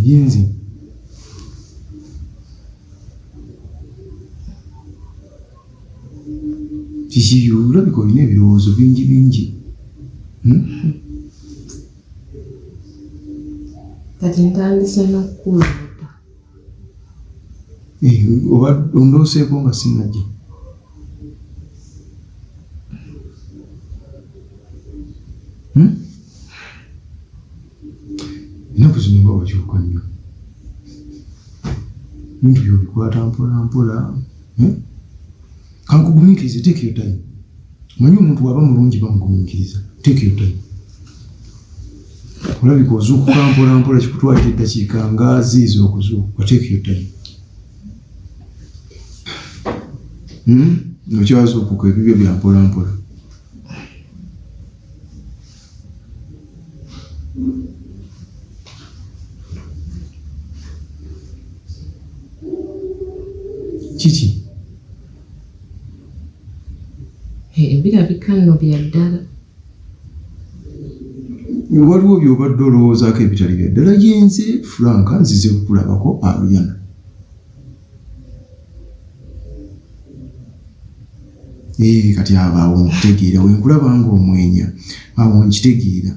Yenzi. Kiki olabika olina ebirowoozo bingi. Kati ntandise n'okukuloota. Oba ondooseeko nga sinnajja. Ennaku zino nga wakyuka nnyo. Bintu byobikwata mpola. Kankugumiikirize, take your time. Manyi omuntu waba mulungi bamugumiikiriza. Take your time. Olabika ozuukuka mpola kikutwalira eddakiika nga ziizo okuzuukuka. Take your time. Okyazuukuka ebibyo bya mpola. Kiki? Birabika nno bya ddala. Waliwo by'obadde olowoozaako ebitali bya ddala gyenze Franka nzize kukulabako Aluyana. Kati awo nkitegeera wenkulaba nga omwenya awo nkitegeera.